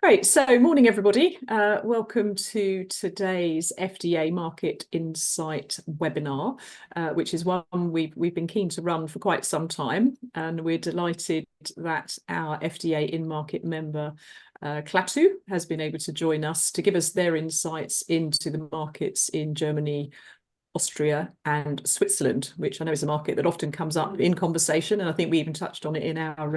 Great. So, morning, everybody. Welcome to today's FDEA Market Insight webinar, which is one we've been keen to run for quite some time, and we're delighted that our FDEA in-market member, Clatu, has been able to join us to give us their insights into the markets in Germany, Austria and Switzerland, which I know is a market that often comes up in conversation, and I think we even touched on it in our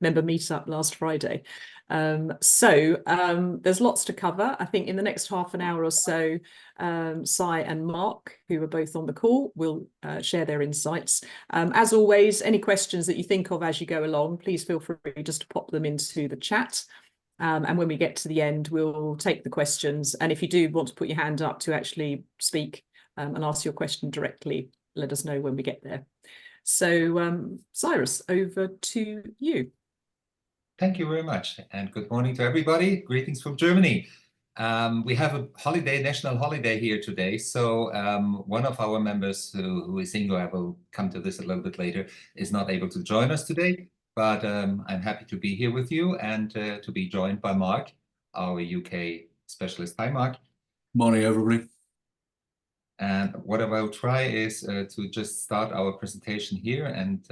member meetup last Friday. There's lots to cover. I think in the next half an hour or so, Sai and Mark, who are both on the call, will share their insights. As always, any questions that you think of as you go along, please feel free just to pop them into the chat. And when we get to the end, we'll take the questions. And if you do want to put your hand up to actually speak and ask your question directly, let us know when we get there. So, Cyrus, over to you. Thank you very much, and good morning to everybody. Greetings from Germany. We have a holiday, national holiday here today. So one of our members, who is Ingo, I will come to this a little bit later, is not able to join us today. But I'm happy to be here with you and to be joined by Mark, our UK specialist. Hi, Mark. Morning, everybody. And what I will try is to just start our presentation here and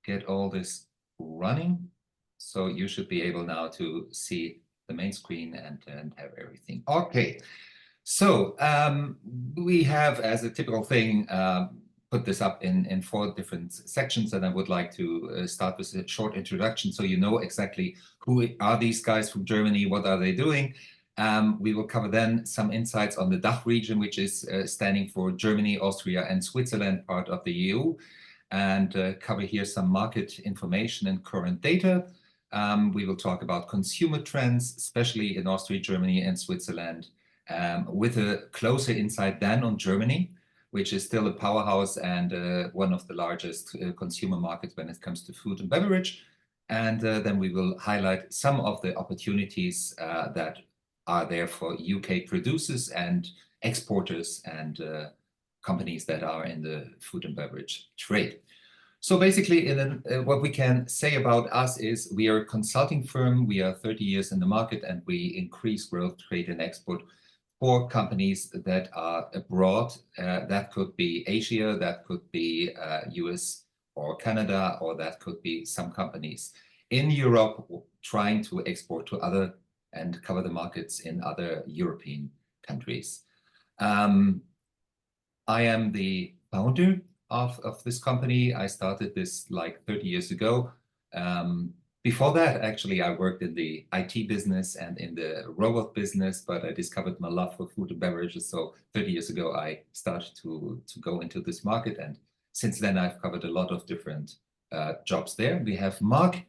get all this running. So you should be able now to see the main screen and have everything. Okay, so we have, as a typical thing, put this up in 4 different sections, and I would like to start with a short introduction so you know exactly who are these guys from Germany, what are they doing. We will cover then some insights on the DACH region, which is standing for Germany, Austria and Switzerland, part of the EU. And cover here some market information and current data. We will talk about consumer trends, especially in Austria, Germany and Switzerland, with a closer insight than on Germany, which is still a powerhouse and one of the largest consumer markets when it comes to food and beverage. And then we will highlight some of the opportunities that are there for UK producers and exporters and companies that are in the food and beverage trade. So basically, what we can say about us is we are a consulting firm. We are 30 years in the market, and we increase growth, trade, and export for companies that are abroad. That could be Asia, that could be US or Canada, or that could be some companies in Europe trying to export to other and cover the markets in other European countries. I am the founder of this company. I started this like 30 years ago. Before that, actually, I worked in the IT business and in the robot business, but I discovered my love for food and beverages. So 30 years ago, I started to go into this market. And since then, I've covered a lot of different jobs there. We have Mark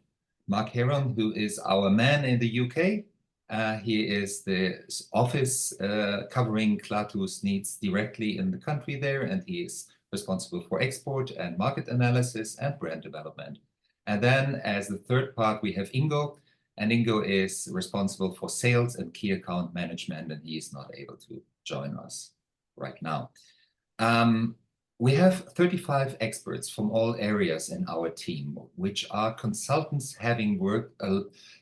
Heron, who is our man in the UK. He is the office covering Clatu's needs directly in the country there, and he is responsible for export and market analysis and brand development. And then as the third part, we have Ingo, and Ingo is responsible for sales and key account management, and he is not able to join us right now. We have 35 experts from all areas in our team, which are consultants having worked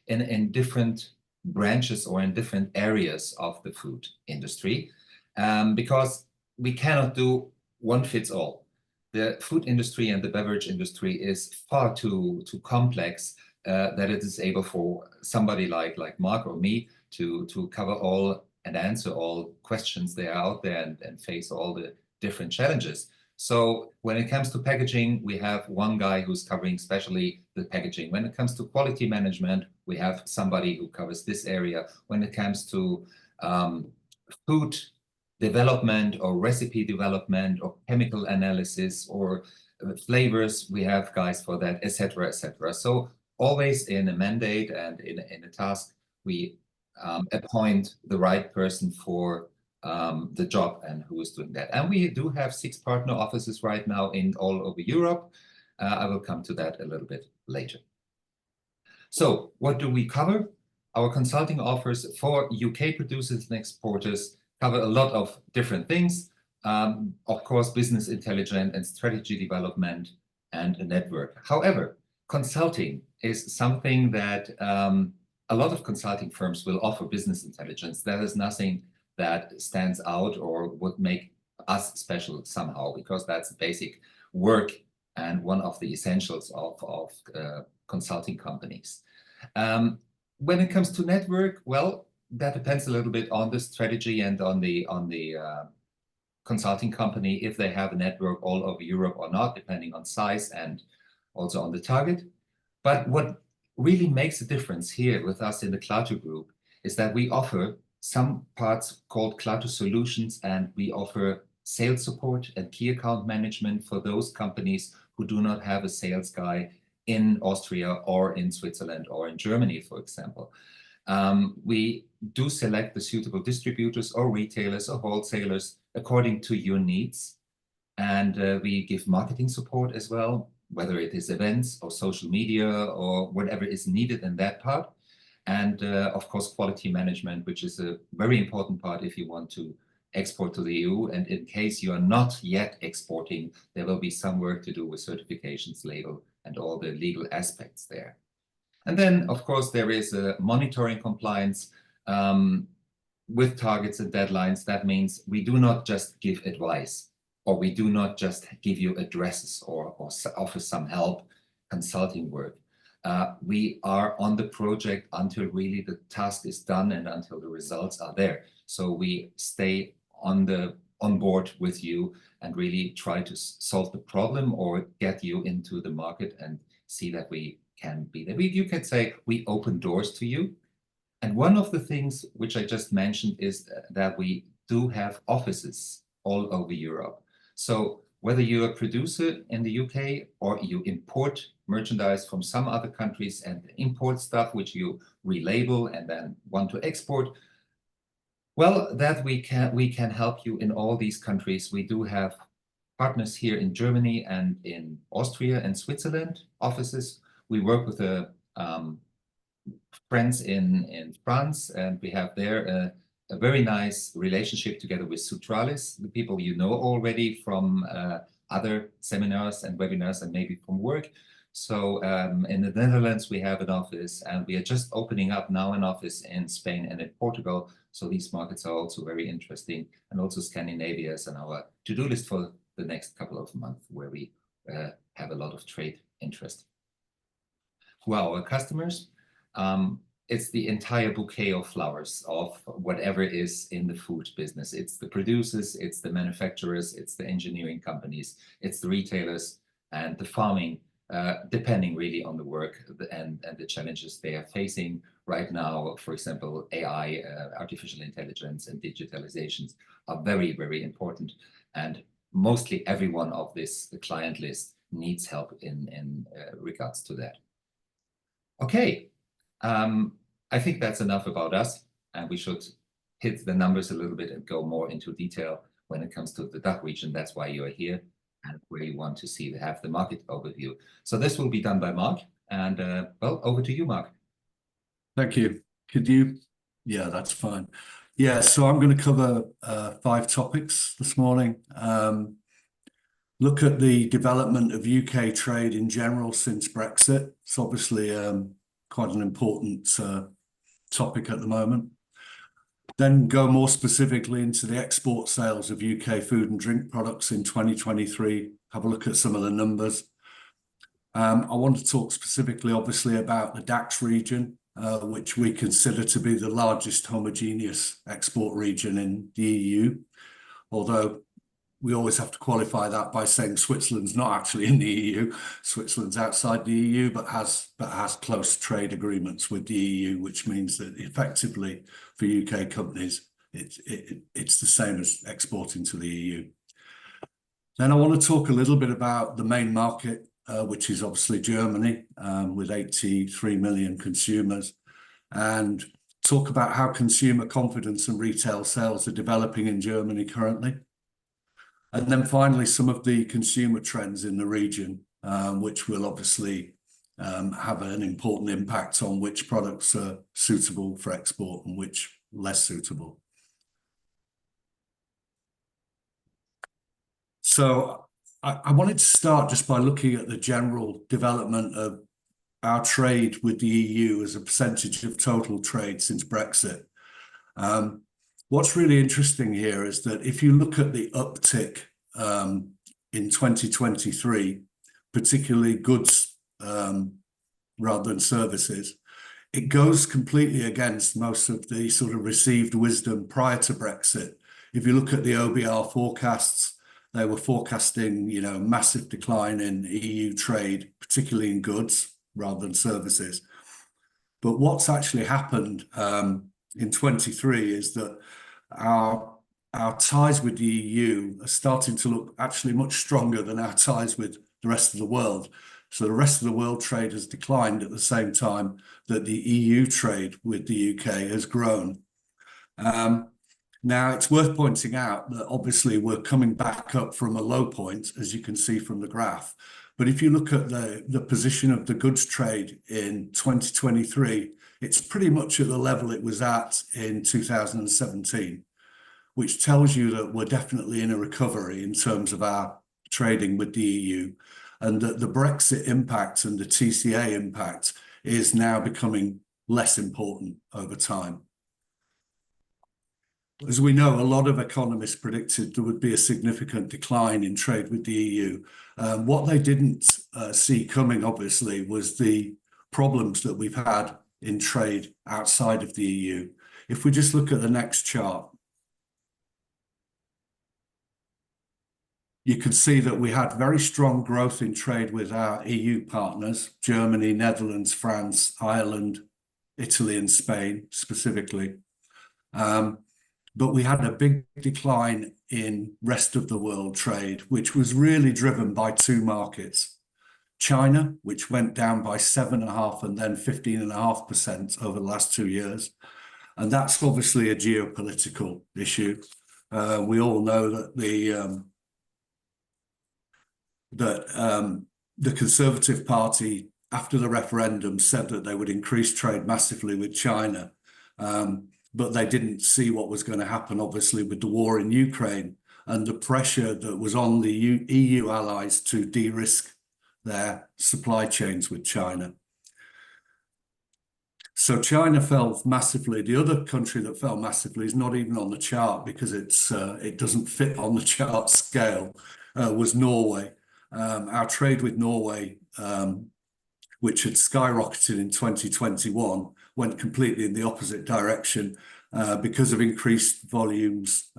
in different branches or in different areas of the food industry, because we cannot do one fits all. The food industry and the beverage industry is far too complex that it is able for somebody like Mark or me to cover all and answer all questions that are out there and face all the different challenges. So when it comes to packaging, we have one guy who's covering especially the packaging. When it comes to quality management, we have somebody who covers this area. When it comes to food development or recipe development or chemical analysis or flavors, we have guys for that, etc., etc. So always in a mandate and in a task, we appoint the right person for the job and who is doing that. And we do have 6 partner offices right now in all over Europe. I will come to that a little bit later. So what do we cover? Our consulting offers for UK producers and exporters cover a lot of different things. Of course, business intelligence and strategy development and a network. However, consulting is something that a lot of consulting firms will offer business intelligence. There is nothing that stands out or would make us special somehow, because that's basic work and one of the essentials of consulting companies. When it comes to network, well, that depends a little bit on the strategy and on the consulting company, if they have a network all over Europe or not, depending on size and also on the target. But what really makes a difference here with us in the Clatu group is that we offer some parts called Clatu Solutions, and we offer sales support and key account management for those companies who do not have a sales guy in Austria or in Switzerland or in Germany, for example. We do select the suitable distributors or retailers or wholesalers according to your needs. And we give marketing support as well, whether it is events or social media or whatever is needed in that part. And of course, quality management, which is a very important part if you want to export to the EU. And in case you are not yet exporting, there will be some work to do with certifications, label, and all the legal aspects there. And then, of course, there is a monitoring compliance with targets and deadlines. That means we do not just give advice, or we do not just give you addresses or offer some help, consulting work. We are on the project until really the task is done and until the results are there. So we stay on board with you and really try to solve the problem or get you into the market and see that we can be there. You can say we open doors to you. And one of the things which I just mentioned is that we do have offices all over Europe. So whether you're a producer in the UK or you import merchandise from some other countries and import stuff which you relabel and then want to export, well, that we can help you in all these countries. We do have partners here in Germany and in Austria and Switzerland offices. We work with friends in France, and we have there a very nice relationship together with Sutralis, the people you know already from other seminars and webinars and maybe from work. So in the Netherlands, we have an office, and we are just opening up now an office in Spain and in Portugal. So these markets are also very interesting, and also Scandinavia is on our to-do list for the next couple of months, where we have a lot of trade interest. Who are our customers? It's the entire bouquet of flowers of whatever is in the food business. It's the producers, it's the manufacturers, it's the engineering companies, it's the retailers and the farming, depending really on the work and the challenges they are facing right now. For example, AI, artificial intelligence and digitalizations are very, very important. And mostly every one of this client list needs help in regards to that. Okay. I think that's enough about us, and we should hit the numbers a little bit and go more into detail when it comes to the DACH region. That's why you're here and where you want to have the market overview. So this will be done by Mark, and well, over to you, Mark. Thank you. Could you? Yeah, that's fine. Yeah, so I'm going to cover 5 topics this morning. Look at the development of UK trade in general since Brexit. It's obviously quite an important topic at the moment. Then go more specifically into the export sales of UK food and drink products in 2023. Have a look at some of the numbers. I want to talk specifically, obviously, about the DACH region, which we consider to be the largest homogeneous export region in the EU, although we always have to qualify that by saying Switzerland's not actually in the EU. Switzerland's outside the EU, but has close trade agreements with the EU, which means that effectively for UK companies, it's the same as exporting to the EU. Then I want to talk a little bit about the main market, which is obviously Germany, with 83 million consumers, and talk about how consumer confidence and retail sales are developing in Germany currently. And then finally, some of the consumer trends in the region, which will obviously have an important impact on which products are suitable for export and which less suitable. So I wanted to start just by looking at the general development of our trade with the EU as a percentage of total trade since Brexit. What's really interesting here is that if you look at the uptick in 2023, particularly goods rather than services, it goes completely against most of the sort of received wisdom prior to Brexit. If you look at the OBR forecasts, they were forecasting, you know, massive decline in EU trade, particularly in goods rather than services. But what's actually happened in 23 is that our ties with the EU are starting to look actually much stronger than our ties with the rest of the world. So the rest of the world trade has declined at the same time that the EU trade with the UK has grown. Now, it's worth pointing out that obviously we're coming back up from a low point, as you can see from the graph. But if you look at the position of the goods trade in 2023, it's pretty much at the level it was at in 2017, which tells you that we're definitely in a recovery in terms of our trading with the EU, and that the Brexit impact and the TCA impact is now becoming less important over time. As we know, a lot of economists predicted there would be a significant decline in trade with the EU. What they didn't see coming, obviously, was the problems that we've had in trade outside of the EU. If we just look at the next chart, you can see that we had very strong growth in trade with our EU partners, Germany, Netherlands, France, Ireland, Italy, and Spain specifically. But we had a big decline in rest of the world trade, which was really driven by two markets. China, which went down by 7.5% and then 15.5% over the last 2 years. And that's obviously a geopolitical issue. We all know that the Conservative Party, after the referendum, said that they would increase trade massively with China. But they didn't see what was going to happen, obviously, with the war in Ukraine and the pressure that was on the EU allies to de-risk their supply chains with China. So China fell massively. The other country that fell massively is not even on the chart because it doesn't fit on the chart scale, was Norway. Our trade with Norway, which had skyrocketed in 2021, went completely in the opposite direction because of increased volumes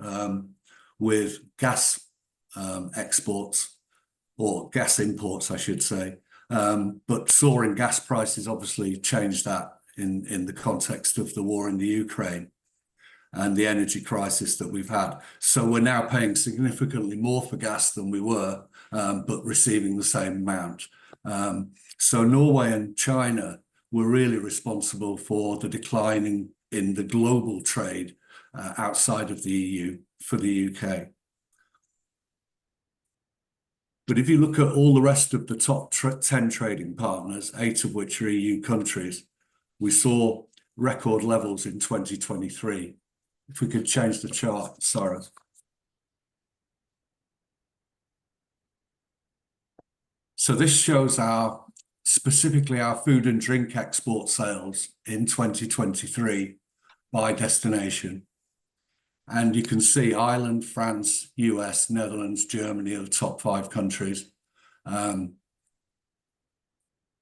with gas exports, or gas imports, I should say. But soaring gas prices obviously changed that in the context of the war in the Ukraine and the energy crisis that we've had. So we're now paying significantly more for gas than we were, but receiving the same amount. So Norway and China were really responsible for the decline in the global trade outside of the EU for the UK. But if you look at all the rest of the top 10 trading partners, 8 of which are EU countries, we saw record levels in 2023. If we could change the chart, Sarah. So this shows specifically our food and drink export sales in 2023 by destination. And you can see Ireland, France, US, Netherlands, Germany are the top 5 countries. And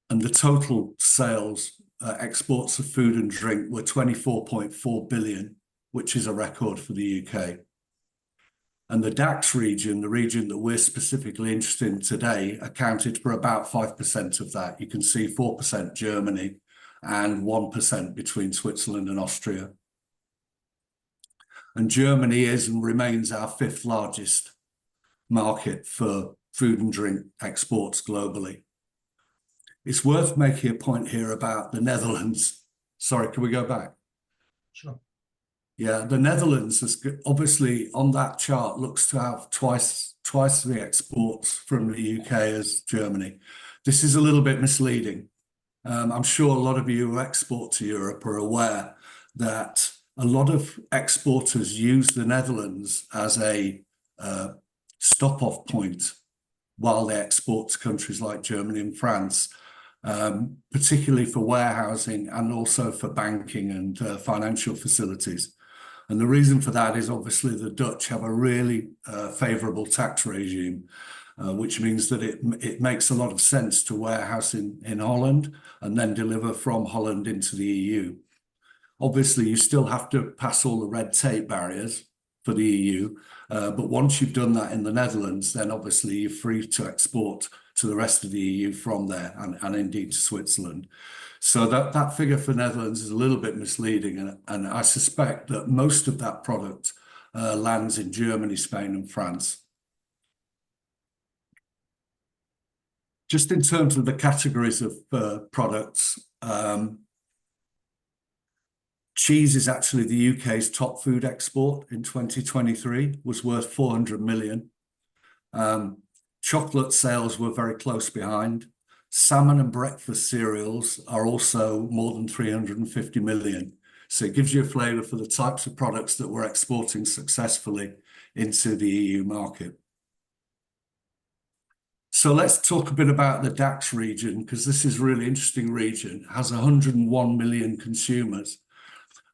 the total sales, exports of food and drink were 24.4 billion, which is a record for the UK. And the DAX region, the region that we're specifically interested in today, accounted for about 5% of that. You can see 4% Germany and 1% between Switzerland and Austria. And Germany is and remains our 5th largest market for food and drink exports globally. It's worth making a point here about the Netherlands. Sorry, can we go back? Sure. Yeah, the Netherlands is obviously on that chart looks to have twice the exports from the UK as Germany. This is a little bit misleading. I'm sure a lot of you who export to Europe are aware that a lot of exporters use the Netherlands as a stop-off point while they export to countries like Germany and France. particularly for warehousing and also for banking and financial facilities. And the reason for that is obviously the Dutch have a really favourable tax regime, which means that it makes a lot of sense to warehouse in Holland and then deliver from Holland into the EU. Obviously, you still have to pass all the red tape barriers for the EU, but once you've done that in the Netherlands, then obviously you're free to export to the rest of the EU from there and indeed to Switzerland. So that figure for Netherlands is a little bit misleading, and I suspect that most of that product lands in Germany, Spain, and France. Just in terms of the categories of products, cheese is actually the UK's top food export in 2023, was worth 400 million. Chocolate sales were very close behind. Salmon and breakfast cereals are also more than 350 million. So it gives you a flavour for the types of products that we're exporting successfully into the EU market. So let's talk a bit about the DAX region, because this is a really interesting region. It has 101 million consumers.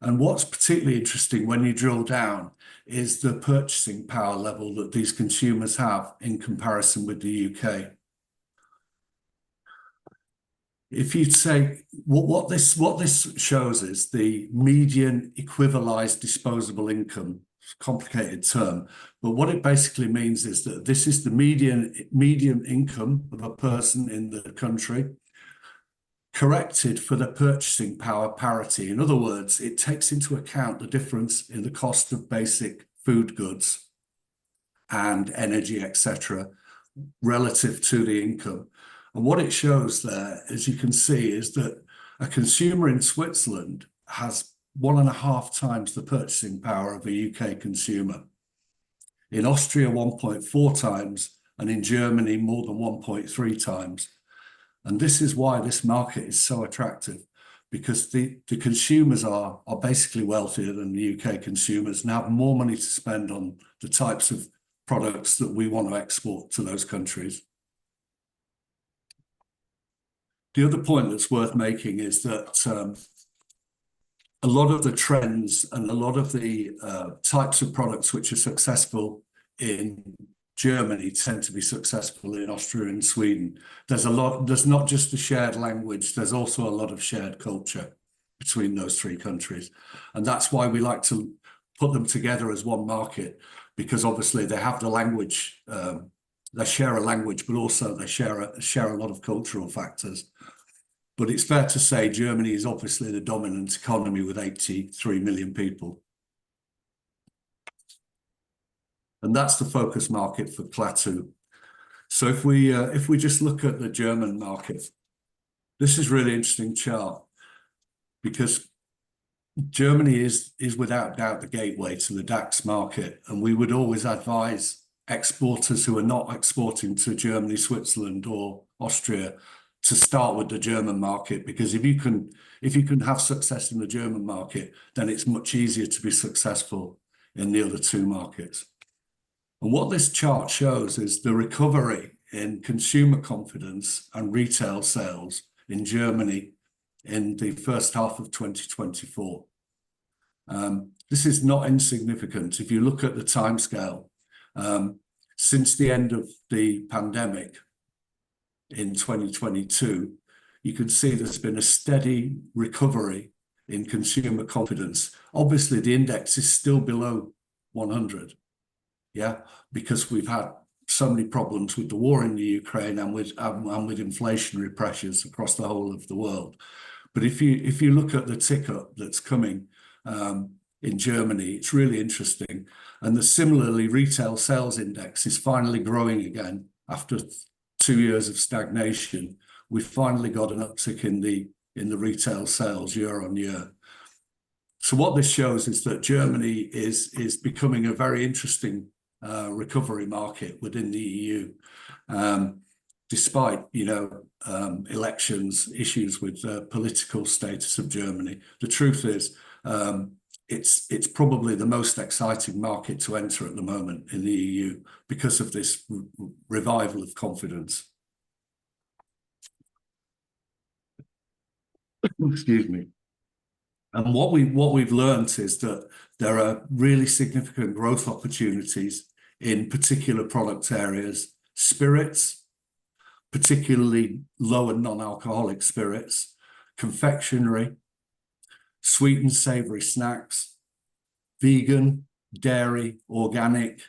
And what's particularly interesting when you drill down is the purchasing power level that these consumers have in comparison with the UK. If you say what this shows is the median equivalized disposable income. It's a complicated term, but what it basically means is that this is the median income of a person in the country, corrected for the purchasing power parity. In other words, it takes into account the difference in the cost of basic food goods and energy, etc., relative to the income. And what it shows there, as you can see, is that a consumer in Switzerland has 1.5 times the purchasing power of a UK consumer. In Austria, 1.4 times, and in Germany, more than 1.3 times. And this is why this market is so attractive, because the consumers are basically wealthier than the UK consumers and have more money to spend on the types of products that we want to export to those countries. The other point that's worth making is that a lot of the trends and a lot of the types of products which are successful in Germany tend to be successful in Austria and Sweden. There's not just a shared language, there's also a lot of shared culture between those three countries. And that's why we like to put them together as one market, because obviously they have the language, they share a language, but also they share a lot of cultural factors. But it's fair to say Germany is obviously the dominant economy with 83 million people. And that's the focus market for Clatu. So if we just look at the German market, this is a really interesting chart, because Germany is without doubt the gateway to the DAX market. And we would always advise exporters who are not exporting to Germany, Switzerland or Austria to start with the German market, because if you can have success in the German market, then it's much easier to be successful in the other two markets. And what this chart shows is the recovery in consumer confidence and retail sales in Germany in the first half of 2024. This is not insignificant. If you look at the timescale, since the end of the pandemic in 2022, you can see there's been a steady recovery in consumer confidence. Obviously, the index is still below 100, because we've had so many problems with the war in the Ukraine and with inflationary pressures across the whole of the world. But if you look at the tick up that's coming in Germany, it's really interesting. And similarly, retail sales index is finally growing again after 2 years of stagnation. We've finally got an uptick in the retail sales year on year. So what this shows is that Germany is becoming a very interesting recovery market within the EU, despite elections, issues with the political status of Germany. The truth is, it's probably the most exciting market to enter at the moment in the EU because of this revival of confidence. Excuse me. And what we've learned is that there are really significant growth opportunities in particular product areas, spirits, particularly low and non-alcoholic spirits, confectionery, sweet and savory snacks, vegan, dairy, organic,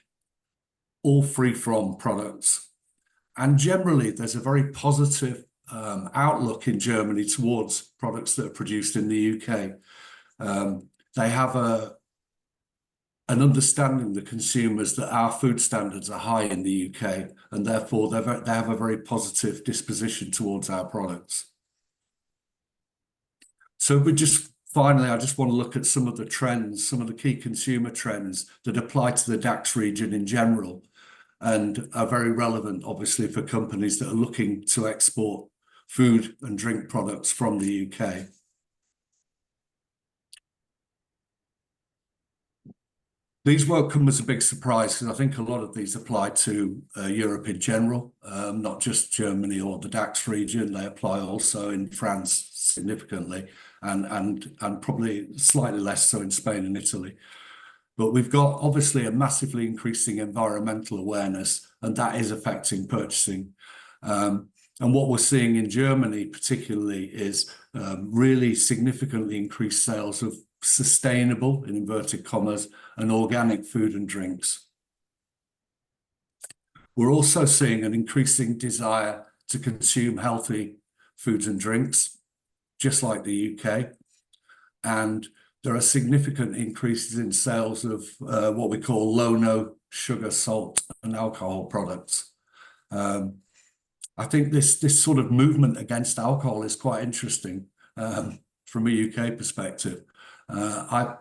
all free from products. And generally, there's a very positive outlook in Germany towards products that are produced in the UK. They have an understanding, the consumers, that our food standards are high in the UK, and therefore they have a very positive disposition towards our products. So finally, I just want to look at some of the trends, some of the key consumer trends that apply to the DAX region in general, and are very relevant, obviously, for companies that are looking to export food and drink products from the UK. These won't come as a big surprise, because I think a lot of these apply to Europe in general, not just Germany or the DAX region. They apply also in France significantly, and probably slightly less so in Spain and Italy. But we've got obviously a massively increasing environmental awareness, and that is affecting purchasing. And what we're seeing in Germany particularly is really significantly increased sales of sustainable, in inverted commas, and organic food and drinks. We're also seeing an increasing desire to consume healthy foods and drinks, just like the UK. And there are significant increases in sales of what we call low-no sugar, salt, and alcohol products. I think this sort of movement against alcohol is quite interesting from a UK perspective. I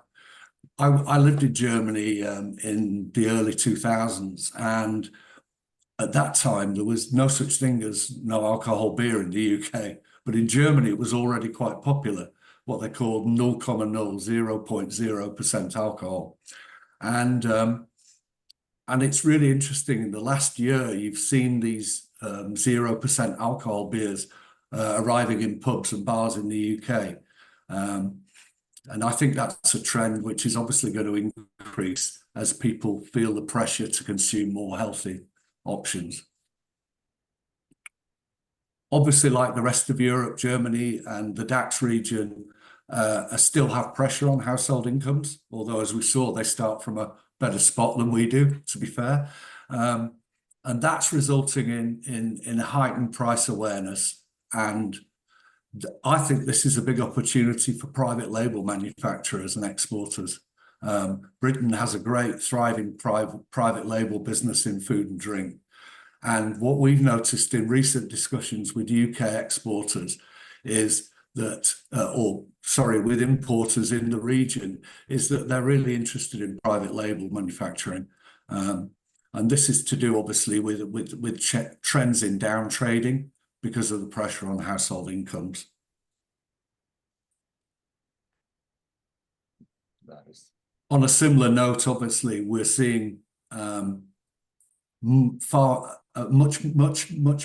lived in Germany in the early 2000s, and at that time there was no such thing as no alcohol beer in the UK, but in Germany it was already quite popular, what they called 0.0% alcohol. And it's really interesting, in the last year you've seen these 0% alcohol beers arriving in pubs and bars in the UK. And I think that's a trend which is obviously going to increase as people feel the pressure to consume more healthy options. Obviously, like the rest of Europe, Germany and the DAX region still have pressure on household incomes, although, as we saw, they start from a better spot than we do, to be fair. And that's resulting in heightened price awareness. And I think this is a big opportunity for private label manufacturers and exporters. Britain has a great, thriving private label business in food and drink. And what we've noticed in recent discussions with UK exporters is that, with importers in the region, is that they're really interested in private label manufacturing. And this is to do, obviously, with trends in down trading because of the pressure on household incomes. On a similar note, obviously, we're seeing much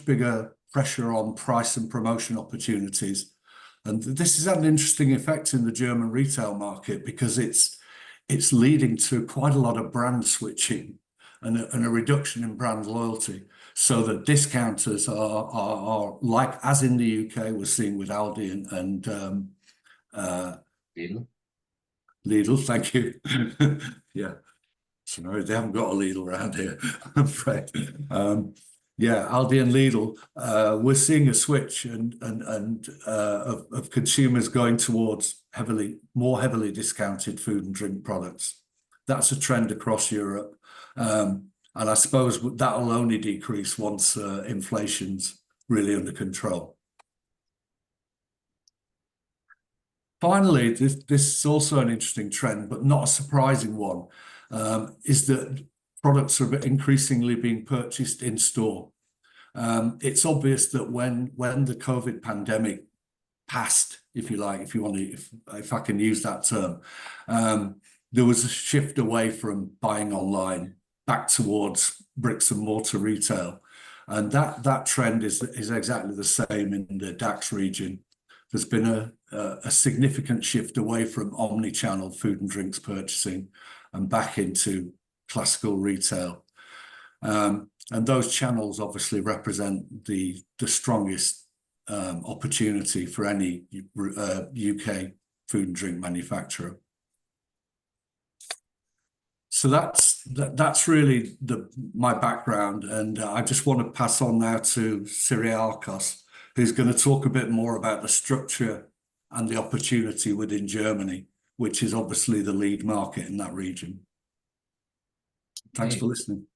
bigger pressure on price and promotion opportunities. And this has had an interesting effect in the German retail market, because it's leading to quite a lot of brand switching and a reduction in brand loyalty. So that discounters are like, as in the UK, we're seeing with Aldi and Lidl, thank you. Yeah. Sorry, they haven't got a Lidl around here, I'm afraid. Yeah, Aldi and Lidl, we're seeing a switch of consumers going towards more heavily discounted food and drink products. That's a trend across Europe. And I suppose that'll only decrease once inflation's really under control. Finally, this is also an interesting trend, but not a surprising one, is that products are increasingly being purchased in store. It's obvious that when the COVID pandemic passed, if you like, if I can use that term, there was a shift away from buying online back towards bricks and mortar retail. And that trend is exactly the same in the DAX region. there's been a significant shift away from omni-channel food and drinks purchasing and back into classical retail. And those channels obviously represent the strongest opportunity for any UK food and drink manufacturer. So that's really my background, and I just want to pass on now to Cyriakos, who's going to talk a bit more about the structure and the opportunity within Germany, which is obviously the lead market in that region. Thanks for listening.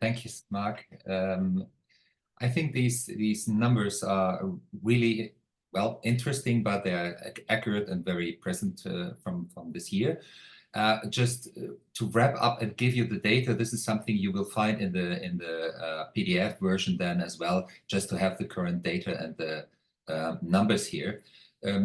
Thank you, Mark. I think these numbers are really, well, interesting, but they're accurate and very present from this year. Just to wrap up and give you the data, this is something you will find in the PDF version then as well, just to have the current data and the numbers here.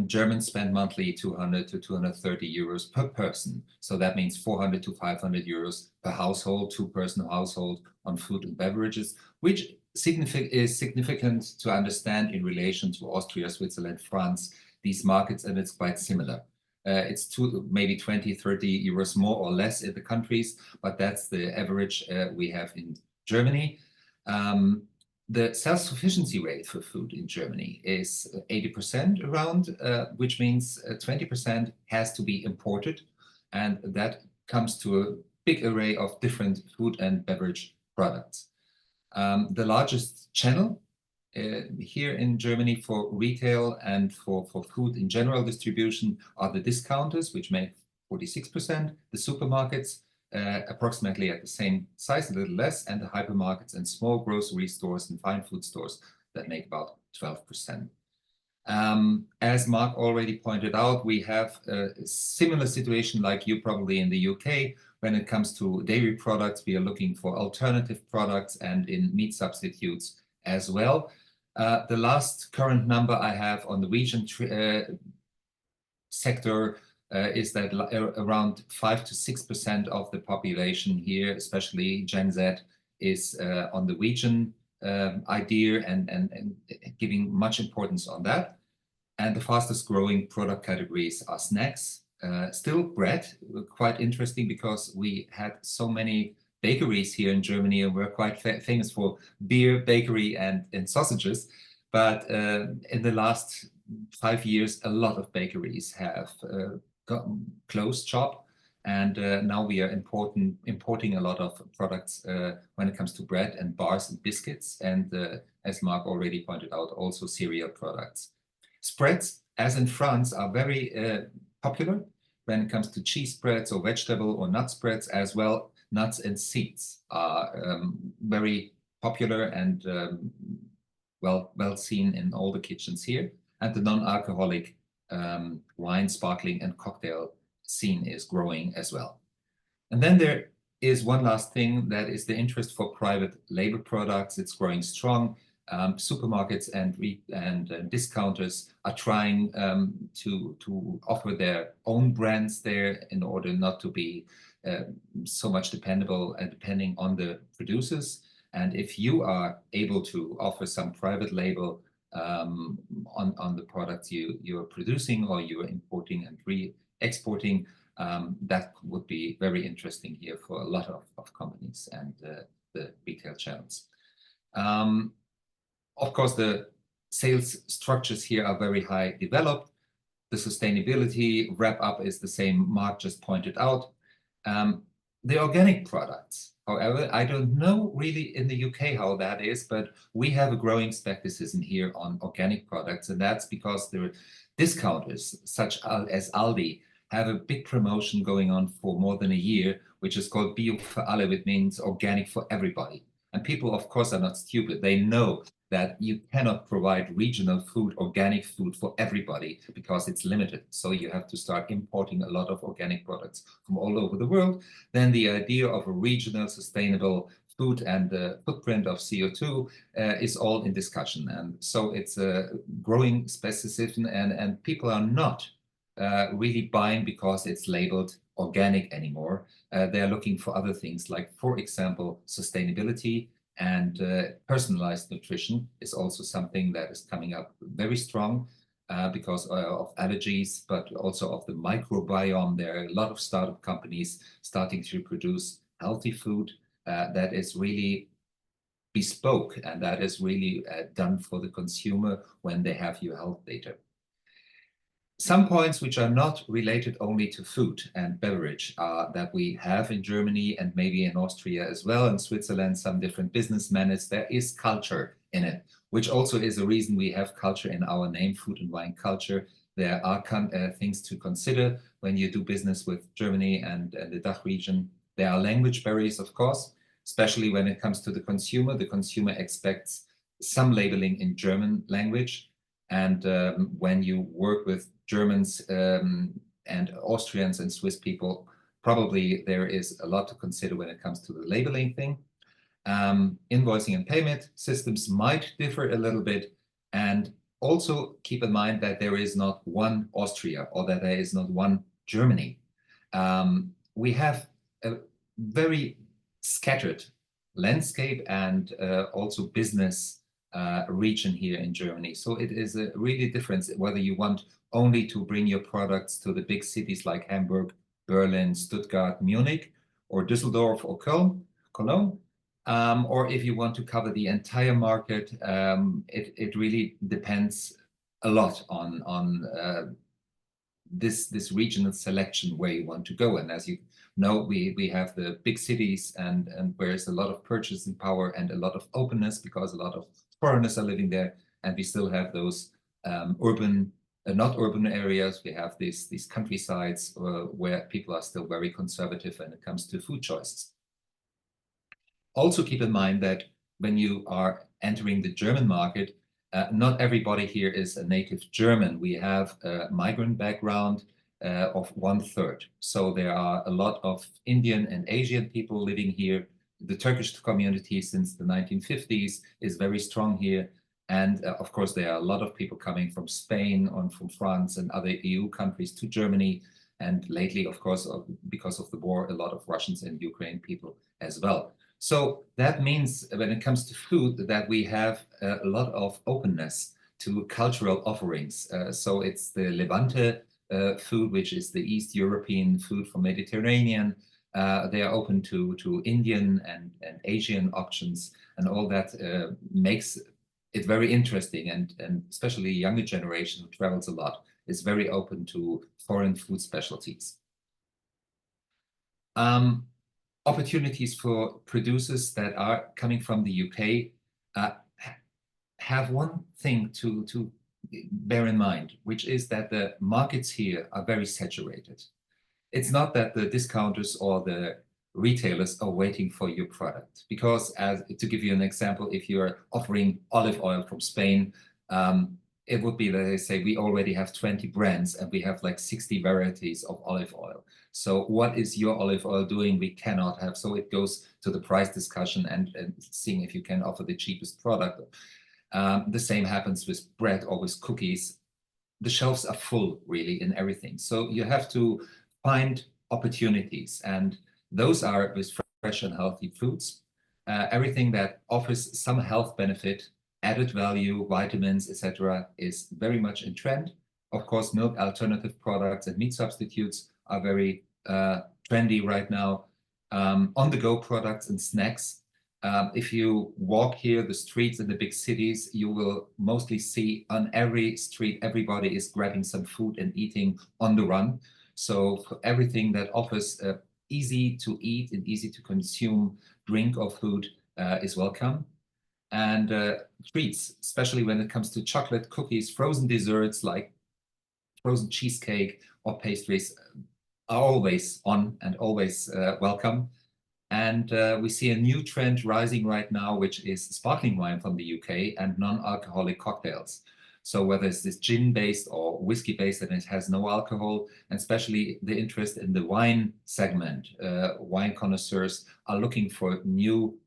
Germans spend monthly 200 to 230 euros per person. So that means 400 to 500 euros per household, two-person household on food and beverages, which is significant to understand in relation to Austria, Switzerland, France, these markets, and it's quite similar. It's maybe 20, 30 euros more or less in the countries, but that's the average we have in Germany. The self-sufficiency rate for food in Germany is 80% around, which means 20% has to be imported. And that comes to a big array of different food and beverage products. The largest channel here in Germany for retail and for food in general distribution are the discounters, which make 46%, the supermarkets, approximately at the same size, a little less, and the hypermarkets and small grocery stores and fine food stores that make about 12%. As Mark already pointed out, we have a similar situation like you probably in the UK. When it comes to dairy products, we are looking for alternative products and in meat substitutes as well. The last current number I have on the region sector is that around 5 to 6% of the population here, especially Gen Z, is on the region idea and giving much importance on that. And the fastest growing product categories are snacks, still bread, quite interesting because we had so many bakeries here in Germany and we're quite famous for beer, bakery and sausages. But in the last 5 years, a lot of bakeries have closed shop, and now we are importing a lot of products when it comes to bread and bars and biscuits, and as Mark already pointed out, also cereal products. Spreads, as in France, are very popular when it comes to cheese spreads or vegetable or nut spreads as well. Nuts and seeds are very popular and well seen in all the kitchens here, and the non-alcoholic wine, sparkling and cocktail scene is growing as well. And then there is one last thing, that is the interest for private label products. It's growing strong. Supermarkets and discounters are trying to offer their own brands there in order not to be so much depending on the producers. And if you are able to offer some private label on the products you are producing or you are importing and re-exporting, that would be very interesting here for a lot of companies and the retail channels. Of course, the sales structures here are very high developed. The sustainability wrap-up is the same Mark just pointed out. The organic products, however, I don't know really in the UK how that is, but we have a growing skepticism here on organic products, and that's because the discounters, such as Aldi, have a big promotion going on for more than a year, which is called Bio für alle, which means organic for everybody. And people, of course, are not stupid. They know that you cannot provide regional food, organic food for everybody because it's limited. So you have to start importing a lot of organic products from all over the world. Then the idea of a regional sustainable food and the footprint of CO2 is all in discussion. And so it's a growing specificism, and people are not really buying because it's labeled organic anymore. They're looking for other things like, for example, sustainability. And personalized nutrition is also something that is coming up very strong. because of allergies, but also of the microbiome. There are a lot of startup companies starting to produce healthy food that is really bespoke and that is really done for the consumer when they have your health data. Some points which are not related only to food and beverage that we have in Germany and maybe in Austria as well, in Switzerland, some different business mandates. There is culture in it, which also is a reason we have culture in our name, Food and Wine Culture. There are things to consider when you do business with Germany and the DACH region. There are language barriers, of course, especially when it comes to the consumer. The consumer expects some labeling in German language. And when you work with Germans and Austrians and Swiss people, probably there is a lot to consider when it comes to the labeling thing. Invoicing and payment systems might differ a little bit. And also keep in mind that there is not one Austria or that there is not one Germany. We have a very scattered landscape and also business region here in Germany. So it is a really difference whether you want only to bring your products to the big cities like Hamburg, Berlin, Stuttgart, Munich, or Düsseldorf or Cologne, or if you want to cover the entire market. It really depends a lot on this regional selection where you want to go. And as you know, we have the big cities and where there's a lot of purchasing power and a lot of openness because a lot of foreigners are living there, and we still have those urban, not urban areas. We have these countrysides where people are still very conservative when it comes to food choices. Also keep in mind that when you are entering the German market, not everybody here is a native German. We have a migrant background of 1/3. So there are a lot of Indian and Asian people living here. The Turkish community since the 1950s is very strong here. And of course, there are a lot of people coming from Spain and from France and other EU countries to Germany. And lately, of course, because of the war, a lot of Russians and Ukraine people as well. So that means when it comes to food that we have a lot of openness to cultural offerings. So it's the Levante food, which is the East European food from Mediterranean. They are open to Indian and Asian options, and all that makes it very interesting. And especially the younger generation who travels a lot is very open to foreign food specialties. Opportunities for producers that are coming from the UK have one thing to bear in mind, which is that the markets here are very saturated. It's not that the discounters or the retailers are waiting for your product, because to give you an example, if you're offering olive oil from Spain, it would be that they say we already have 20 brands and we have like 60 varieties of olive oil. So what is your olive oil doing? We cannot have. So it goes to the price discussion and seeing if you can offer the cheapest product. The same happens with bread or with cookies. The shelves are full really in everything. So you have to find opportunities, and those are with fresh and healthy foods. Everything that offers some health benefit, added value, vitamins, etc., is very much in trend. Of course, milk alternative products and meat substitutes are very trendy right now. On-the-go products and snacks. If you walk here, the streets in the big cities, you will mostly see on every street, everybody is grabbing some food and eating on the run. So for everything that offers easy to eat and easy to consume drink or food is welcome. And treats, especially when it comes to chocolate, cookies, frozen desserts like frozen cheesecake or pastries are always on and always welcome. And we see a new trend rising right now, which is sparkling wine from the UK and non-alcoholic cocktails. So whether it's this gin-based or whiskey-based and it has no alcohol, and especially the interest in the wine segment, wine connoisseurs are looking for new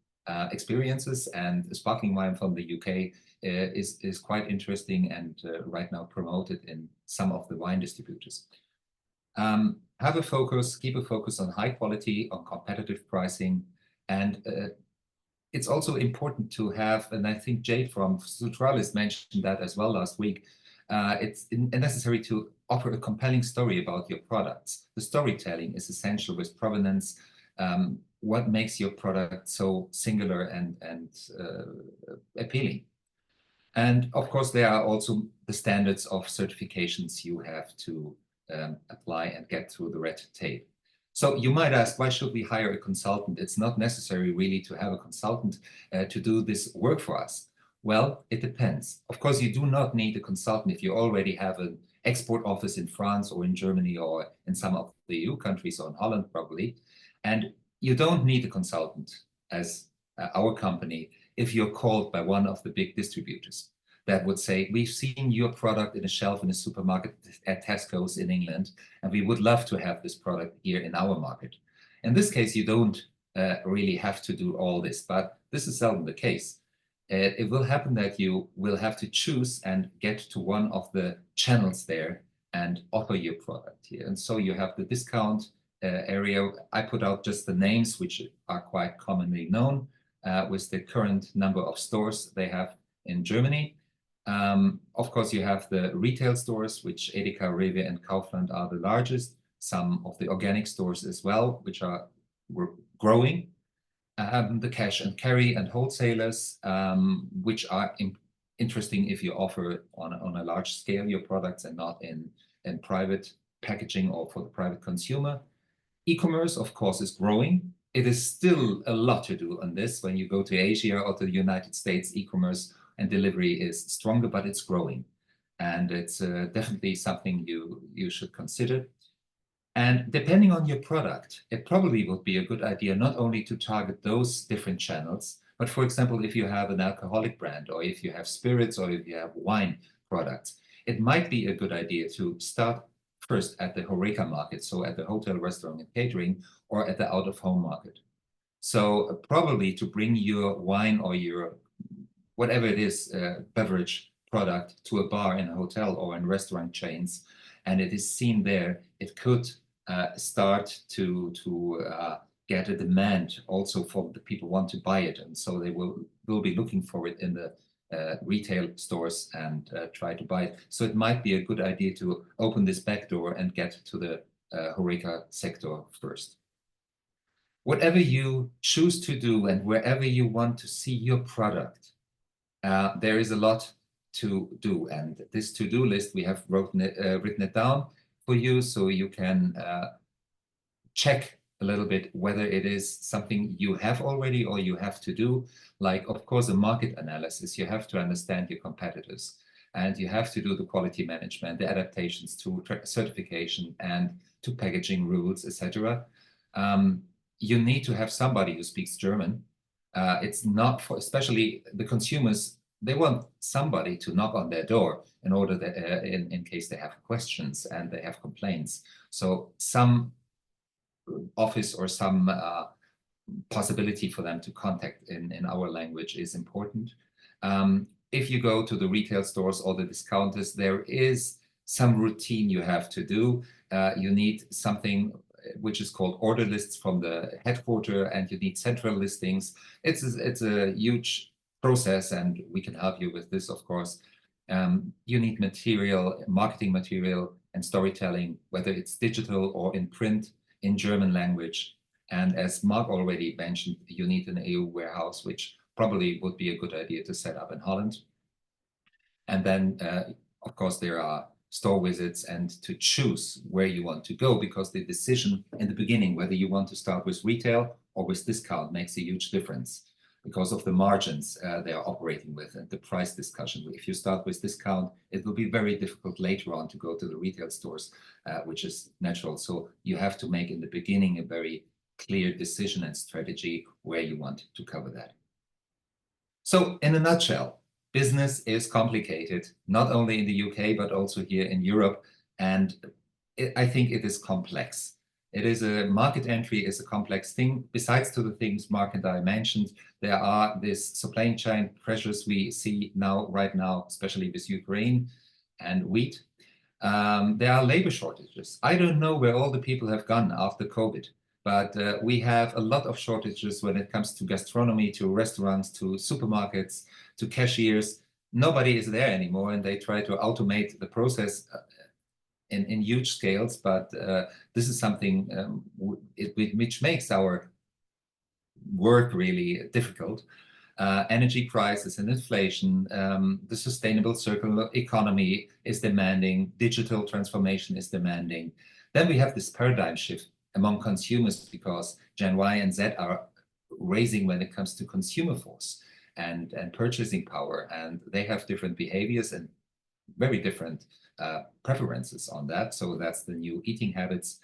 experiences, and sparkling wine from the UK is quite interesting and right now promoted in some of the wine distributors. Have a focus, keep a focus on high quality, on competitive pricing, and it's also important to have, and I think Jade from Sutralis mentioned that as well last week, it's necessary to offer a compelling story about your products. The storytelling is essential with provenance. What makes your product so singular and appealing? And of course, there are also the standards of certifications you have to apply and get through the red tape. So you might ask, why should we hire a consultant? It's not necessary really to have a consultant to do this work for us. Well, it depends. Of course, you do not need a consultant if you already have an export office in France or in Germany or in some of the EU countries or in Holland probably. And you don't need a consultant as our company if you're called by one of the big distributors that would say, we've seen your product in a shelf in a supermarket at Tesco's in England, and we would love to have this product here in our market. In this case, you don't really have to do all this, but this is seldom the case. It will happen that you will have to choose and get to one of the channels there and offer your product here. And so you have the discount area. I put out just the names, which are quite commonly known, with the current number of stores they have in Germany. Of course, you have the retail stores, which Edeka, Rewe, and Kaufland are the largest. Some of the organic stores as well, which are growing. The cash and carry and wholesalers, which are interesting if you offer on a large scale your products and not in private packaging or for the private consumer. E-commerce, of course, is growing. It is still a lot to do on this. When you go to Asia or to the United States, e-commerce and delivery is stronger, but it's growing. And it's definitely something you should consider. And depending on your product, it probably would be a good idea not only to target those different channels, but for example, if you have an alcoholic brand, or if you have spirits, or if you have wine products, it might be a good idea to start first at the HoReCa market, so at the hotel, restaurant, and catering, or at the out-of-home market. So probably to bring your wine or your whatever it is, beverage product to a bar in a hotel or in restaurant chains, and it is seen there, it could start to get a demand also for the people want to buy it, and so they will be looking for it in the retail stores and try to buy it. So it might be a good idea to open this back door and get to the HoReCa sector first. Whatever you choose to do and wherever you want to see your product, there is a lot to do, and this to-do list we have written it down for you so you can check a little bit whether it is something you have already or you have to do. Like, of course, a market analysis. You have to understand your competitors, and you have to do the quality management, the adaptations to certification and to packaging rules, etc. You need to have somebody who speaks German. It's not for, especially the consumers, they want somebody to knock on their door in order that in case they have questions and they have complaints. So some office or some possibility for them to contact in our language is important. If you go to the retail stores or the discounters, there is some routine you have to do. You need something which is called order lists from the headquarters, and you need central listings. It's a huge process, and we can help you with this, of course. You need material, marketing material and storytelling, whether it's digital or in print, in German language. And as Mark already mentioned, you need an EU warehouse, which probably would be a good idea to set up in Holland. And then, of course, there are store visits and to choose where you want to go, because the decision in the beginning, whether you want to start with retail or with discount, makes a huge difference because of the margins they are operating with and the price discussion. If you start with discount, it will be very difficult later on to go to the retail stores, which is natural. So you have to make in the beginning a very clear decision and strategy where you want to cover that. So in a nutshell, business is complicated, not only in the UK, but also here in Europe. And I think it is complex. It is a market entry is a complex thing. Besides to the things Mark and I mentioned, there are these supply chain pressures we see right now, especially with Ukraine and wheat. There are labor shortages. I don't know where all the people have gone after COVID, but we have a lot of shortages when it comes to gastronomy, to restaurants, to supermarkets, to cashiers. nobody is there anymore, and they try to automate the process in huge scales. But this is something which makes our work really difficult. Energy crisis and inflation, the sustainable circular economy is demanding, digital transformation is demanding. Then we have this paradigm shift among consumers, because Gen Y and Z are raising when it comes to consumer force and purchasing power, and they have different behaviors and very different preferences on that. So that's the new eating habits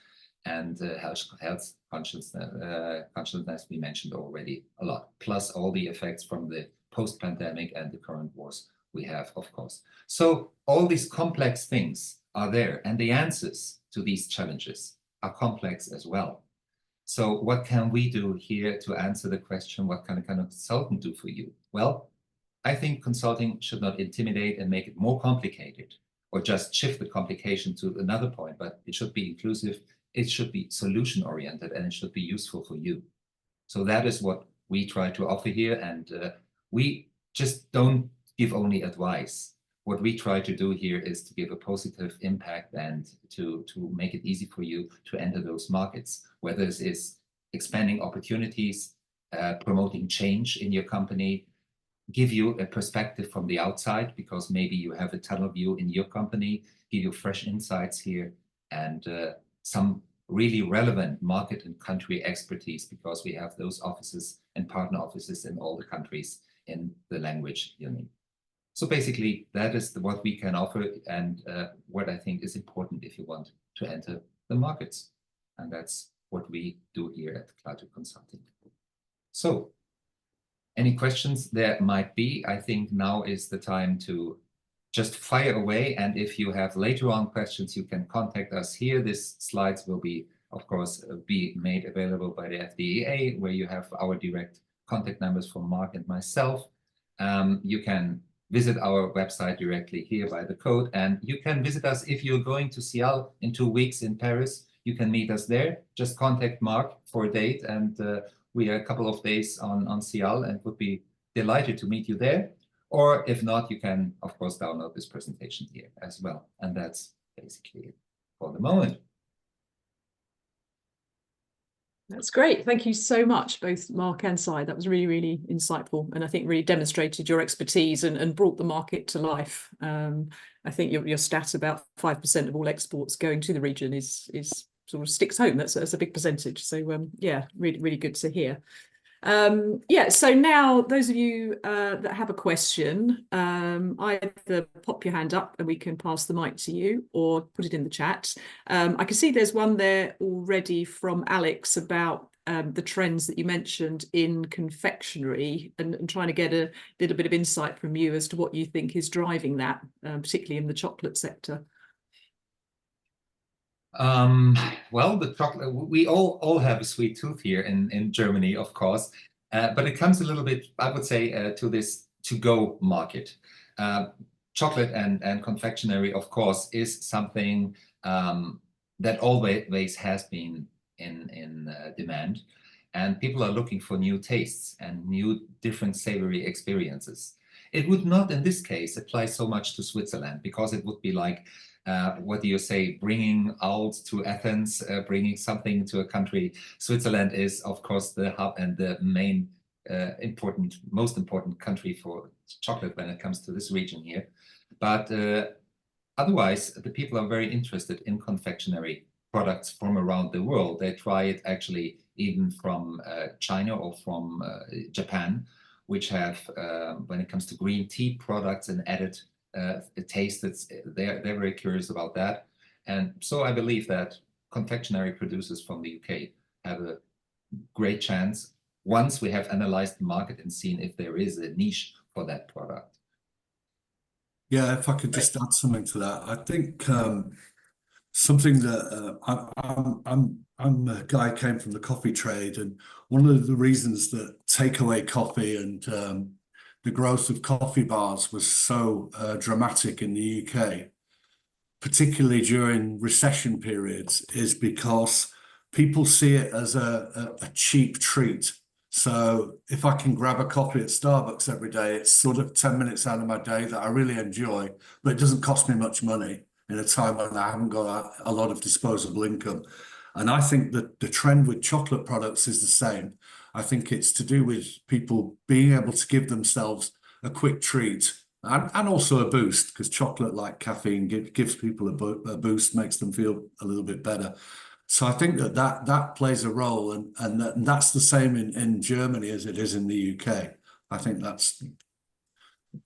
and health consciousness we mentioned already a lot, plus all the effects from the post-pandemic and the current wars we have, of course. So all these complex things are there, and the answers to these challenges are complex as well. So what can we do here to answer the question, what can a consultant do for you? Well, I think consulting should not intimidate and make it more complicated, or just shift the complication to another point, but it should be inclusive, it should be solution-oriented, and it should be useful for you. So that is what we try to offer here, and we just don't give only advice. What we try to do here is to give a positive impact and to make it easy for you to enter those markets, whether this is expanding opportunities, promoting change in your company, give you a perspective from the outside, because maybe you have a tunnel view in your company, give you fresh insights here, and some really relevant market and country expertise, because we have those offices and partner offices in all the countries in the language you need. So basically, that is what we can offer, and what I think is important if you want to enter the markets. And that's what we do here at Clatu Consulting. So any questions there might be, I think now is the time to just fire away. And if you have later on questions, you can contact us here. These slides will be, of course, be made available by the FDEA, where you have our direct contact numbers for Mark and myself. You can visit our website directly here by the code, and you can visit us if you're going to Cial in 2 weeks in Paris. You can meet us there. Just contact Mark for a date, and we are a couple of days on Cial and would be delighted to meet you there. Or if not, you can, of course, download this presentation here as well. And that's basically it for the moment. That's great. Thank you so much, both Mark and Si. That was really, really insightful, and I think really demonstrated your expertise and brought the market to life. I think your stat about 5% of all exports going to the region is sort of sticks home. That's a big percentage. So yeah, really, really good to hear. Yeah, so now those of you that have a question, either pop your hand up and we can pass the mic to you, or put it in the chat. I can see there's one there already from Alex about the trends that you mentioned in confectionery, and trying to get a little bit of insight from you as to what you think is driving that, particularly in the chocolate sector. Well, the chocolate, we all have a sweet tooth here in Germany, of course, but it comes a little bit, I would say, to this to-go market. Chocolate and confectionery, of course, is something that always has been in demand, and people are looking for new tastes and new different savory experiences. It would not, in this case, apply so much to Switzerland, because it would be like, what do you say, bringing out to Athens, bringing something to a country. Switzerland is, of course, the hub and the main most important country for chocolate when it comes to this region here. But otherwise, the people are very interested in confectionery products from around the world. They try it actually even from China or from Japan, which have, when it comes to green tea products and added taste, they're very curious about that. And so I believe that confectionery producers from the UK have a great chance once we have analyzed the market and seen if there is a niche for that product. Yeah, if I could just add something to that, I think something that I'm a guy who came from the coffee trade, and one of the reasons that takeaway coffee and the growth of coffee bars was so dramatic in the UK, particularly during recession periods, is because people see it as a cheap treat. So if I can grab a coffee at Starbucks every day, it's sort of 10 minutes out of my day that I really enjoy, but it doesn't cost me much money in a time when I haven't got a lot of disposable income. And I think that the trend with chocolate products is the same. I think it's to do with people being able to give themselves a quick treat and also a boost, because chocolate, like caffeine, gives people a boost, makes them feel a little bit better. So I think that plays a role, and that's the same in Germany as it is in the UK. I think that's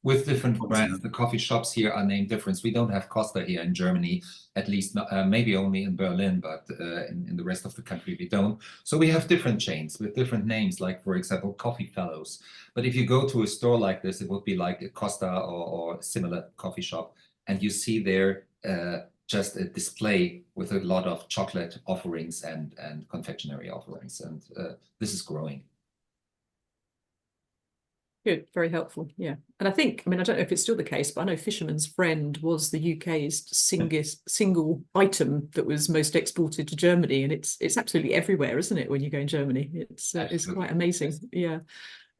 with different brands. The coffee shops here are named different. We don't have Costa here in Germany, at least not, maybe only in Berlin, but in the rest of the country we don't. So we have different chains with different names, like, for example, Coffee Fellows. But if you go to a store like this, it would be like a Costa or similar coffee shop, and you see there just a display with a lot of chocolate offerings and confectionery offerings, and this is growing. Good, very helpful. Yeah. And I think, I mean, I don't know if it's still the case, but I know Fisherman's Friend was the UK's single item that was most exported to Germany. And it's absolutely everywhere, isn't it, when you go in Germany? It's quite amazing. Yeah.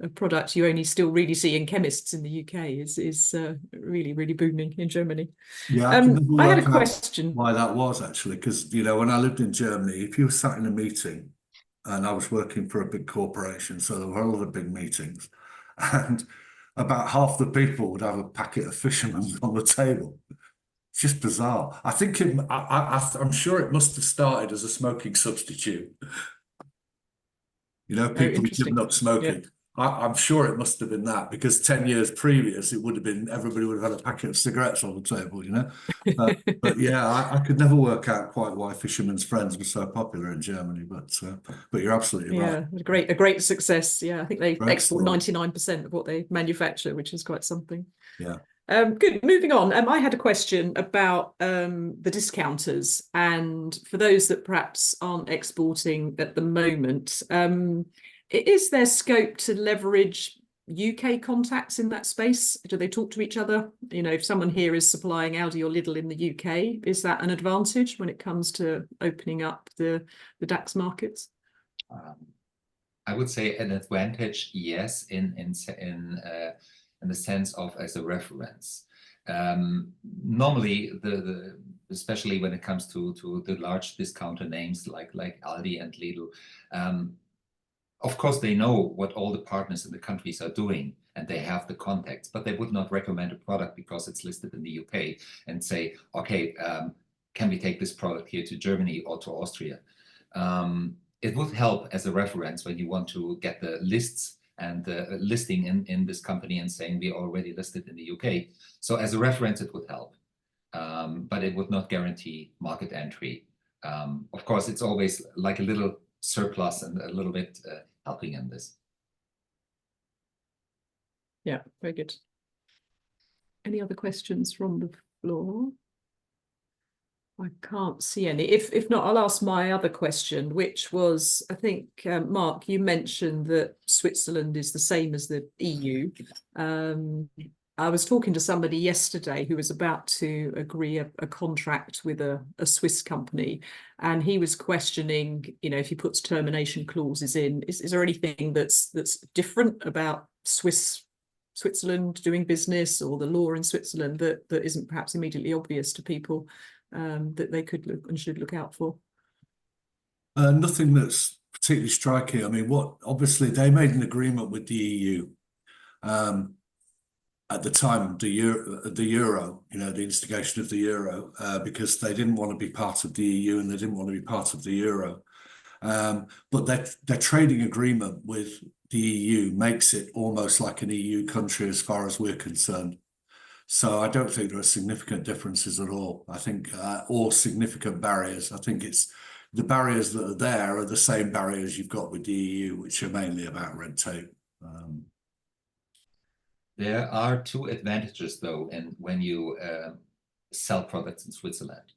A product you only still really see in chemists in the UK is really, really booming in Germany. Yeah, I had a question. Why that was, actually, because, you know, when I lived in Germany, if you were sat in a meeting, and I was working for a big corporation, so there were a lot of big meetings, and about half the people would have a packet of Fisherman's on the table. It's just bizarre. I think I'm sure it must have started as a smoking substitute. You know, people have given up smoking. Yeah. I'm sure it must have been that, because 10 years previous, it would have been, everybody would have had a packet of cigarettes on the table, you know. But yeah, I could never work out quite why Fisherman's Friends was so popular in Germany. But you're absolutely right. Yeah, a great success. Yeah, I think they export 99% of what they manufacture, which is quite something. Yeah. Good. Moving on. I had a question about the discounters, and for those that perhaps aren't exporting at the moment, is there scope to leverage UK contacts in that space? Do they talk to each other? You know, if someone here is supplying Aldi or Lidl in the UK, is that an advantage when it comes to opening up the DAX markets? I would say an advantage, yes, in the sense of as a reference. Normally, especially when it comes to the large discounter names like Aldi and Lidl, of course, they know what all the partners in the countries are doing, and they have the contacts, but they would not recommend a product because it's listed in the UK and say, okay, can we take this product here to Germany or to Austria? It would help as a reference when you want to get the lists and the listing in this company and saying we are already listed in the UK. So as a reference, it would help, but it would not guarantee market entry. Of course, it's always like a little surplus and a little bit helping in this. Yeah, very good. Any other questions from the floor? I can't see any. If not, I'll ask my other question, which was, I think, Mark, you mentioned that Switzerland is the same as the EU. I was talking to somebody yesterday who was about to agree a contract with a Swiss company, and he was questioning, you know, if he puts termination clauses in, is there anything that's different about Switzerland doing business, or the law in Switzerland that isn't perhaps immediately obvious to people that they could look and should look out for? Nothing that's particularly striking. I mean, obviously they made an agreement with the EU. At the time, the euro, you know, the instigation of the euro, because they didn't want to be part of the EU and they didn't want to be part of the euro. But their trading agreement with the EU makes it almost like an EU country as far as we're concerned. So I don't think there are significant differences at all. I think, or significant barriers. I think it's the barriers that are there are the same barriers you've got with the EU, which are mainly about red tape. There are two advantages, though, and when you sell products in Switzerland.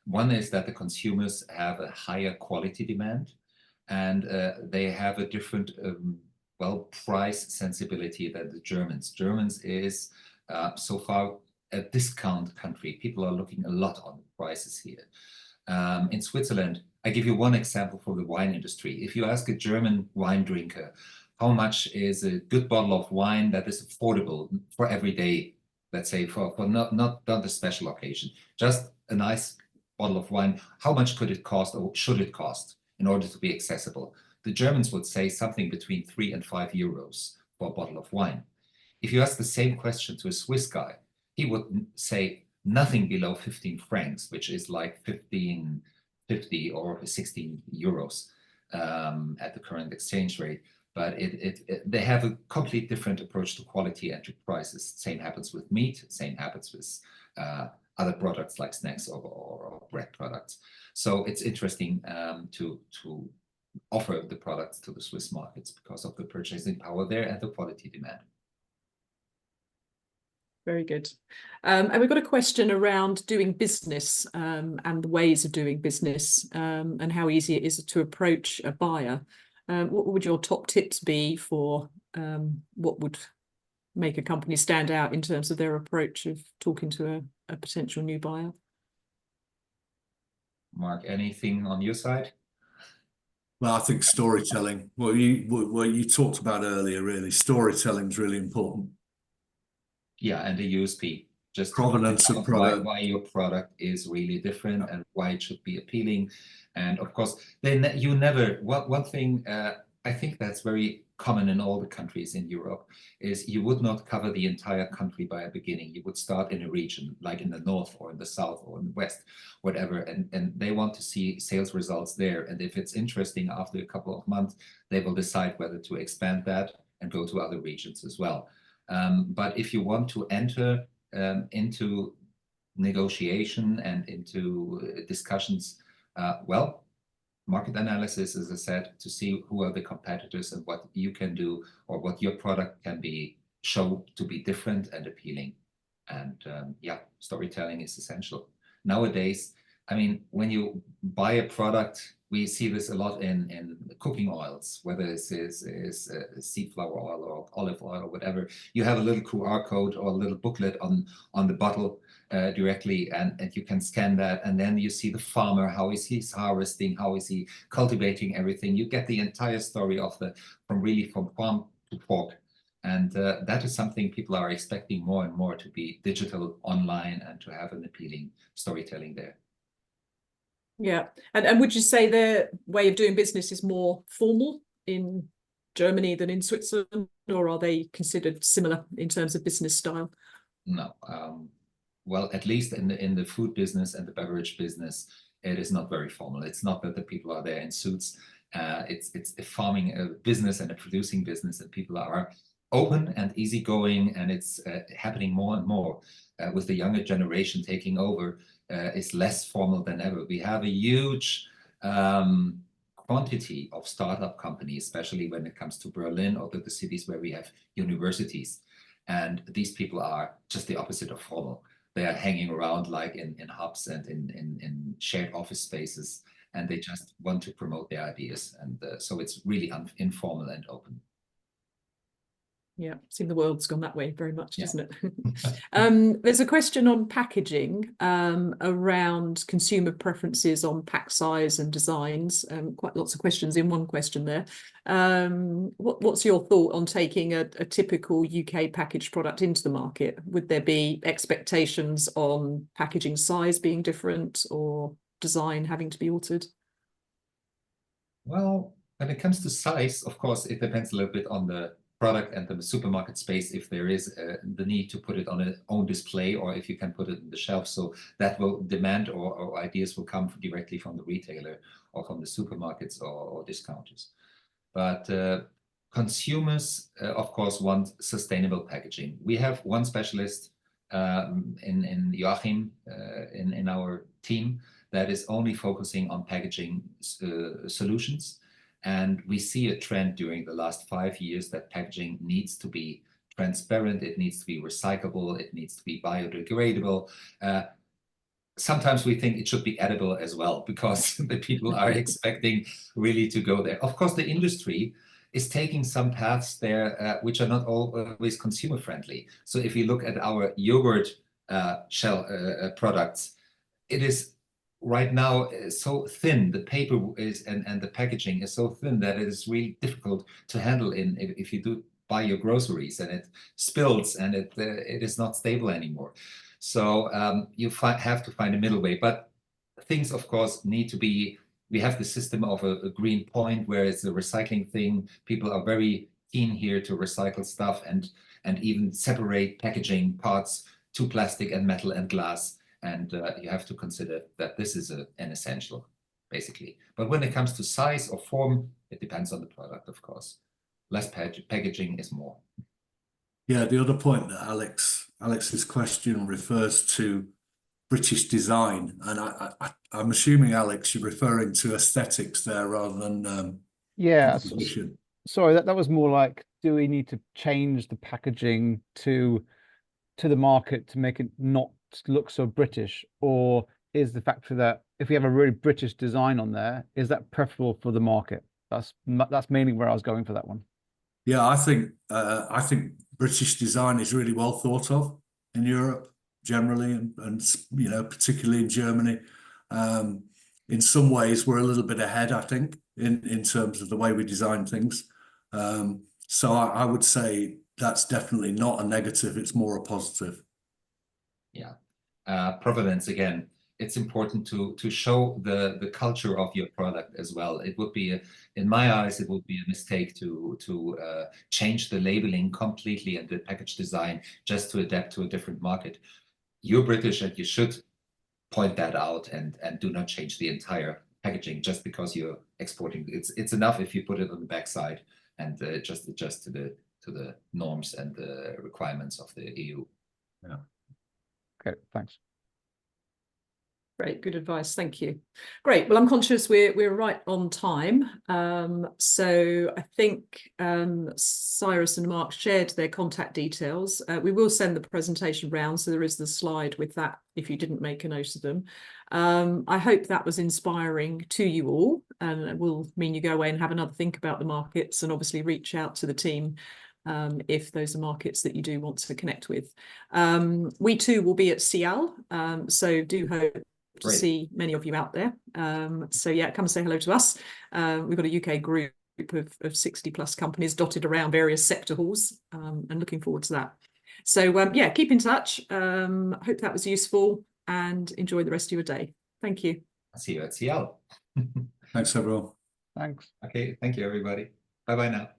One is that the consumers have a higher quality demand, and they have a different, price sensibility than the Germans. Germans is so far a discount country. People are looking a lot on prices here. In Switzerland, I give you one example for the wine industry. If you ask a German wine drinker, how much is a good bottle of wine that is affordable for every day, let's say for not a special occasion, just a nice bottle of wine, how much could it cost or should it cost in order to be accessible? The Germans would say something between 3 and 5 euros for a bottle of wine. If you ask the same question to a Swiss guy, he would say nothing below 15 francs, which is like 15.50 or 16 euros at the current exchange rate. But they have a completely different approach to quality and to prices. Same happens with meat, same happens with other products like snacks or bread products. So it's interesting to offer the products to the Swiss markets because of the purchasing power there and the quality demand. Very good. And we've got a question around doing business and the ways of doing business and how easy it is to approach a buyer. What would your top tips be for what would make a company stand out in terms of their approach of talking to a potential new buyer? Mark, anything on your side? Well, I think storytelling, what you talked about earlier, really, storytelling is really important. Yeah, and the USP, just provenance of product, why your product is really different and why it should be appealing. And of course, then you never, one thing I think that's very common in all the countries in Europe is you would not cover the entire country by a beginning. You would start in a region, like in the north or in the south or in the west, whatever, and they want to see sales results there. And if it's interesting after a couple of months, they will decide whether to expand that and go to other regions as well. But if you want to enter into negotiation and into discussions, well, market analysis, as I said, to see who are the competitors and what you can do or what your product can be show to be different and appealing. And yeah, storytelling is essential. Nowadays, I mean, when you buy a product, we see this a lot in cooking oils, whether this is seed flower oil or olive oil or whatever. You have a little QR code or a little booklet on the bottle directly, and you can scan that, and then you see the farmer, how is he harvesting, how is he cultivating everything. You get the entire story of from farm to fork. And that is something people are expecting more and more, to be digital, online, and to have an appealing storytelling there. Yeah. And would you say their way of doing business is more formal in Germany than in Switzerland, or are they considered similar in terms of business style? No. Well, at least in the food business and the beverage business, it is not very formal. It's not that the people are there in suits. It's a farming business and a producing business, and people are open and easygoing, and it's happening more and more with the younger generation taking over. Is less formal than ever. We have a huge quantity of startup companies, especially when it comes to Berlin or the cities where we have universities. And these people are just the opposite of formal. They are hanging around like in hubs and in shared office spaces, and they just want to promote their ideas. And so it's really informal and open. Yeah, seems the world's gone that way very much, doesn't it? There's a question on packaging around consumer preferences on pack size and designs. Quite lots of questions in one question there. What's your thought on taking a typical UK packaged product into the market? Would there be expectations on packaging size being different or design having to be altered? Well, when it comes to size, of course, it depends a little bit on the product and the supermarket space, if there is the need to put it on its own display, or if you can put it on the shelf. So that will demand or ideas will come directly from the retailer or from the supermarkets or discounters. But consumers, of course, want sustainable packaging. We have one specialist in Joachim in our team that is only focusing on packaging solutions. And we see a trend during the last 5 years that packaging needs to be transparent, it needs to be recyclable, it needs to be biodegradable. Sometimes we think it should be edible as well, because the people are expecting really to go there. Of course, the industry is taking some paths there which are not always consumer friendly. So if you look at our yogurt shell products, it is right now is so thin. The paper is and the packaging is so thin that it is really difficult to handle if you do buy your groceries and it spills and it is not stable anymore. So you have to find a middle way. But things, of course, need to be. We have the system of a green point where it's a recycling thing. People are very keen here to recycle stuff and even separate packaging parts to plastic and metal and glass. And you have to consider that this is an essential, basically. But when it comes to size or form, it depends on the product, of course. Less packaging is more. Yeah, the other point that Alex's question refers to British design, and I'm assuming, Alex, you're referring to aesthetics there rather than Yeah, composition. sorry, that was more like, do we need to change the packaging to the market to make it not look so British, or is the factor that if we have a really British design on there, is that preferable for the market? That's mainly where I was going for that one. Yeah, I think British design is really well thought of in Europe generally, and you know, particularly in Germany. In some ways, we're a little bit ahead, I think, in terms of the way we design things. So I would say that's definitely not a negative; it's more a positive. Yeah, provenance again. It's important to show the culture of your product as well. It would be, in my eyes, it would be a mistake to change the labeling completely and the package design just to adapt to a different market. You're British and you should point that out and do not change the entire packaging just because you're exporting. It's enough if you put it on the backside and just adjust to the norms and the requirements of the EU. Yeah. Okay, thanks. Great, good advice. Thank you. Great. Well, I'm conscious we're right on time. So I think Cyrus and Mark shared their contact details. We will send the presentation round, so there is the slide with that if you didn't make a note of them. I hope that was inspiring to you all, and it will mean you go away and have another think about the markets and obviously reach out to the team if those are markets that you do want to connect with. We too will be at CIAL, so do hope to see many of you out there. So yeah, come and say hello to us. We've got a UK group of 60 plus companies dotted around various sector halls, and looking forward to that. So yeah, keep in touch. Hope that was useful and enjoy the rest of your day. Thank you. I'll see you at CL. Thanks, everyone. Thanks. Okay, thank you, everybody. Bye-bye now.